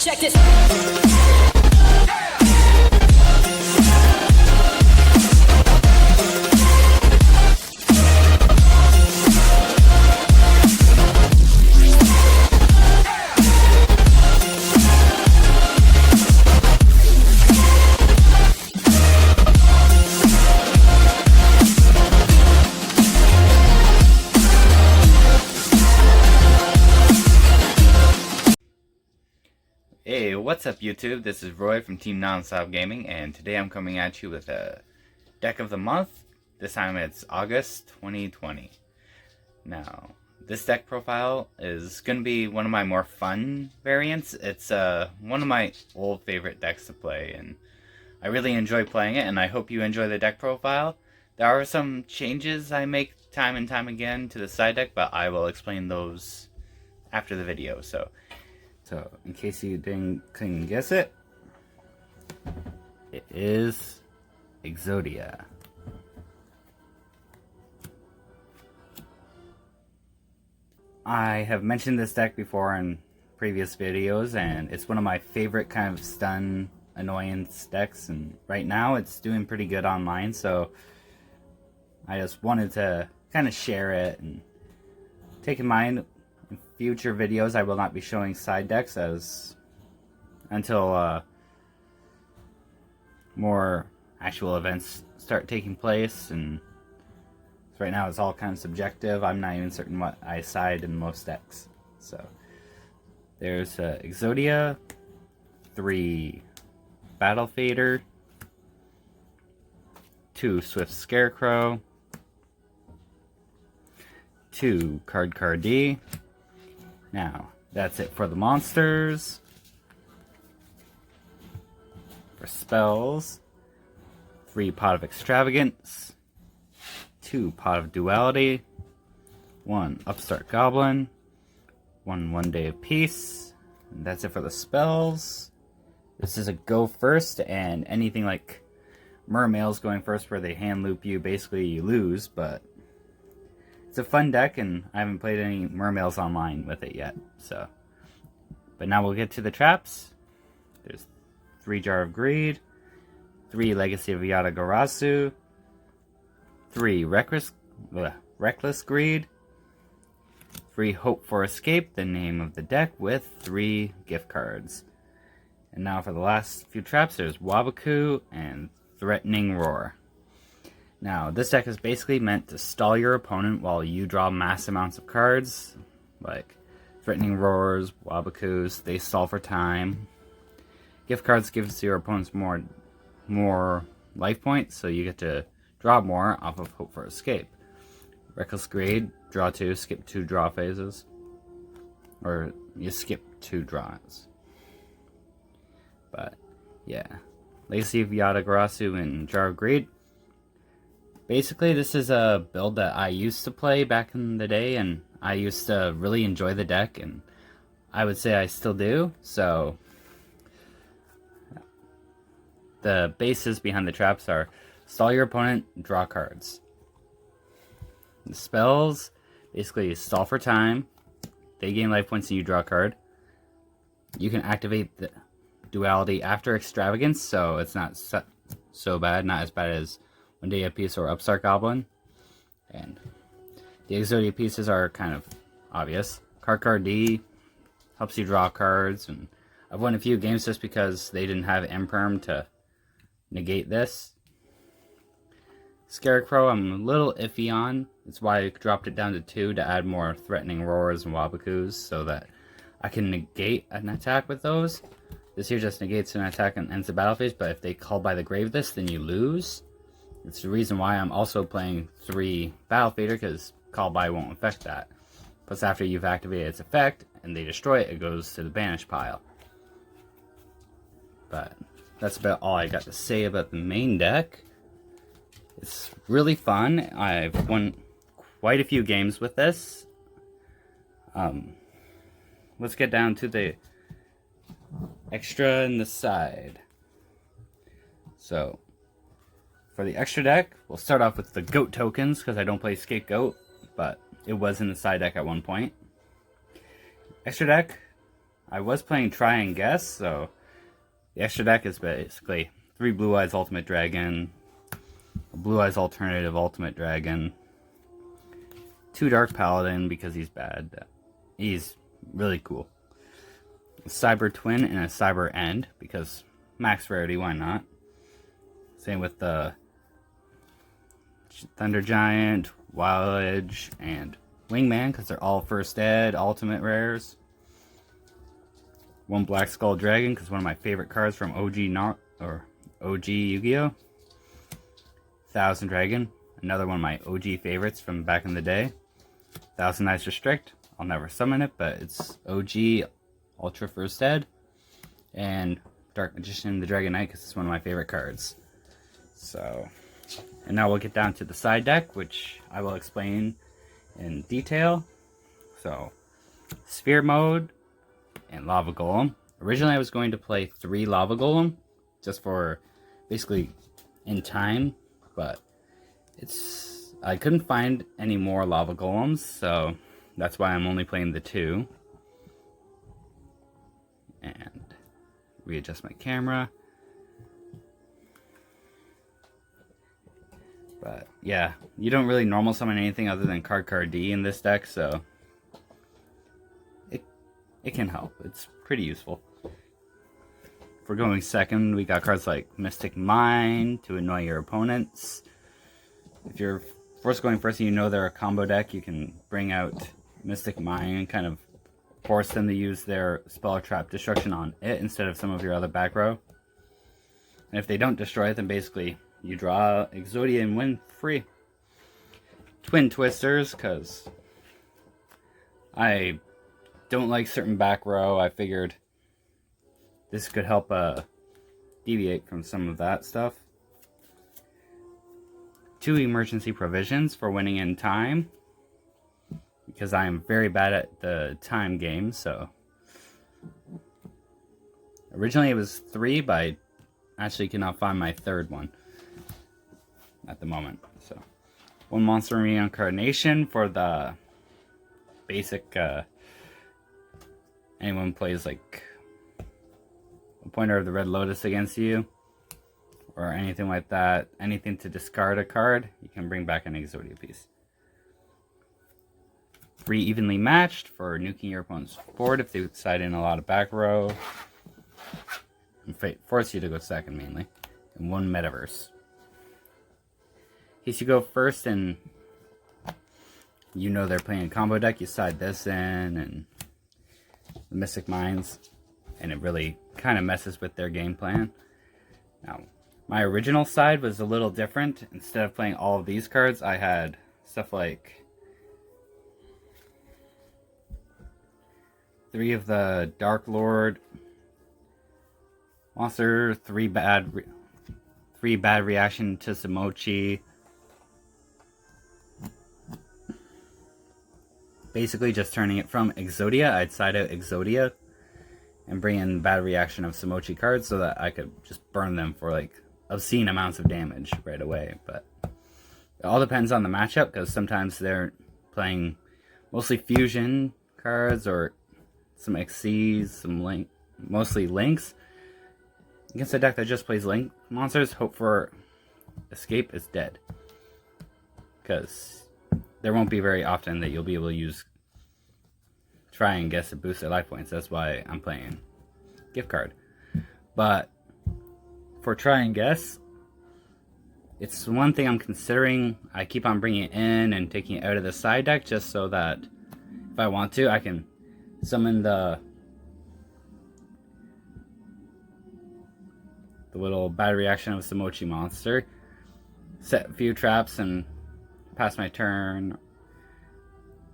Check this. Hey, what's up YouTube? This is Roy from Team Nonstop Gaming, and today I'm coming at you with a deck of the month. This time it's August 2020. Now, this deck profile is going to be one of my more fun variants. It's one of my old favorite decks to play, and I really enjoy playing it, and I hope you enjoy the deck profile. There are some changes I make time and time again to the side deck, but I will explain those after the video. So in case you couldn't guess it, it is Exodia. I have mentioned this deck before in previous videos, and it's one of my favorite kind of stun annoyance decks, and right now it's doing pretty good online, so I just wanted to kind of share it and take in mind. In future videos, I will not be showing side decks until more actual events start taking place, and right now it's all kind of subjective. I'm not even certain what I side in most decks. So there's Exodia, 3 Battle Fader, 2 Swift Scarecrow, 2 Card D. Now, that's it for the monsters. For spells, 3 Pot of Extravagance, 2 Pot of Duality, 1 Upstart Goblin, 1 Day of Peace, and that's it for the spells. This is a go first, and anything like Mermails going first where they hand loop you, basically you lose, but it's a fun deck, and I haven't played any Mermails online with it yet, so. But now we'll get to the traps. There's 3 Jar of Greed, 3 Legacy of Yata-Garasu, 3 Reckless Greed, 3 Hope for Escape, the name of the deck, with 3 gift cards. And now for the last few traps, there's Waboku and Threatening Roar. Now, this deck is basically meant to stall your opponent while you draw mass amounts of cards, like Threatening Roars, Wabokus. They stall for time. Gift cards gives your opponents more life points, so you get to draw more off of Hope for Escape. Reckless Greed, draw 2, skip 2 draw phases. Or you skip 2 draws. But, yeah. Legacy of Yata-Garasu and Jar of Greed. Basically, this is a build that I used to play back in the day, and I used to really enjoy the deck, and I would say I still do, so the basis behind the traps are stall your opponent, draw cards. The spells, basically stall for time, they gain life points and you draw a card. You can activate the duality after Extravagance, so it's not so bad, not as bad as 1 Day of Peace or Upstart Goblin. And the Exodia pieces are kind of obvious. Card D helps you draw cards, and I've won a few games just because they didn't have Imperm to negate this. Scarecrow I'm a little iffy on. That's why I dropped it down to 2 to add more Threatening Roars and Wabokus so that I can negate an attack with those. This here just negates an attack and ends the battle phase, but if they call by the grave this, then you lose. It's the reason why I'm also playing 3 Battle Fader, because Call By won't affect that. Plus, after you've activated its effect and they destroy it, it goes to the banish pile. But that's about all I got to say about the main deck. It's really fun. I've won quite a few games with this. Let's get down to the extra in the side. So, for the extra deck, we'll start off with the goat tokens, because I don't play Scapegoat, but it was in the side deck at one point. Extra deck, I was playing Try and Guess, so the extra deck is basically 3 Blue Eyes Ultimate Dragon, a Blue Eyes Alternative Ultimate Dragon, 2 Dark Paladin because he's bad. He's really cool. A Cyber Twin and a Cyber End because max rarity, why not? Same with the Thunder Giant, Wild Edge, and Wingman because they're all first ed ultimate rares. 1 Black Skull Dragon because one of my favorite cards from OG Yu-Gi-Oh! 1000 Dragon, another one of my OG favorites from back in the day. 1000 Ice Restrict, I'll never summon it, but it's OG Ultra First Ed. And Dark Magician the Dragon Knight because it's one of my favorite cards. So, and now we'll get down to the side deck, which I will explain in detail. So, Sphere Mode and Lava Golem. Originally I was going to play 3 Lava Golem, just for basically in time, but I couldn't find any more Lava Golems, so that's why I'm only playing the 2. And readjust my camera. But yeah, you don't really normal summon anything other than Card D in this deck, so it can help. It's pretty useful. If we're going second, we got cards like Mystic Mind to annoy your opponents. If you're going first and you know they're a combo deck, you can bring out Mystic Mind and kind of force them to use their spell or trap destruction on it instead of some of your other back row. And if they don't destroy it, then basically you draw Exodia and win free. Twin Twisters, because I don't like certain back row. I figured this could help deviate from some of that stuff. 2 Emergency Provisions for winning in time, because I am very bad at the time game. So originally it was 3, but I actually cannot find my 3rd one at the moment. So 1 Monster Reincarnation for the basic anyone plays like a Pointer of the Red Lotus against you or anything like that, anything to discard a card, you can bring back an Exodia piece. 3 Evenly Matched for nuking your opponent's board if they side in a lot of back row and force you to go second mainly. And 1 Metaverse. In case you go first and you know they're playing a combo deck, you side this in and the Mystic Minds, and it really kind of messes with their game plan. Now, my original side was a little different. Instead of playing all of these cards, I had stuff like 3 of the Dark Lord monster, 3 bad reaction to Samochi. Basically just turning it from Exodia. I'd side out Exodia and bring in bad reaction of Samochi cards so that I could just burn them for like obscene amounts of damage right away. But it all depends on the matchup, because sometimes they're playing mostly fusion cards or some XCs, some mostly links. Against a deck that just plays link monsters, Hope for Escape is dead, because there won't be very often that you'll be able to use Try and Guess to boost their life points. That's why I'm playing Gift Card. But for Try and Guess, it's one thing I'm considering. I keep on bringing it in and taking it out of the side deck just so that if I want to, I can summon the little bad reaction of Samochi monster, set a few traps, and pass my turn.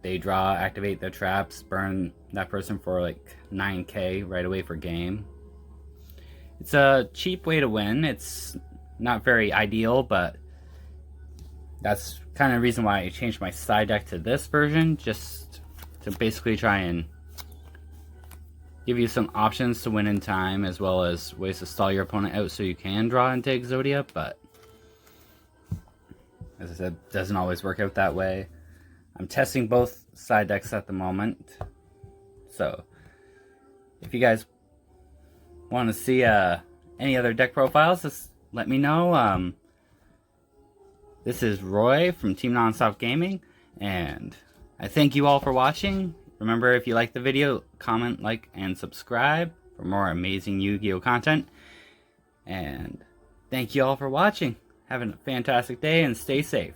They draw, activate the traps, burn that person for like 9k right away for game. It's a cheap way to win. It's not very ideal, but that's kind of the reason why I changed my side deck to this version, just to basically try and give you some options to win in time, as well as ways to stall your opponent out so you can draw into Exodia. But as I said, it doesn't always work out that way. I'm testing both side decks at the moment, so If you guys want to see any other deck profiles, just let me know. This is Roy from Team Nonstop Gaming, and I thank you all for watching. Remember, if you like the video, comment, like, and subscribe for more amazing Yu-Gi-Oh content. And thank you all for watching. Have a fantastic day and stay safe.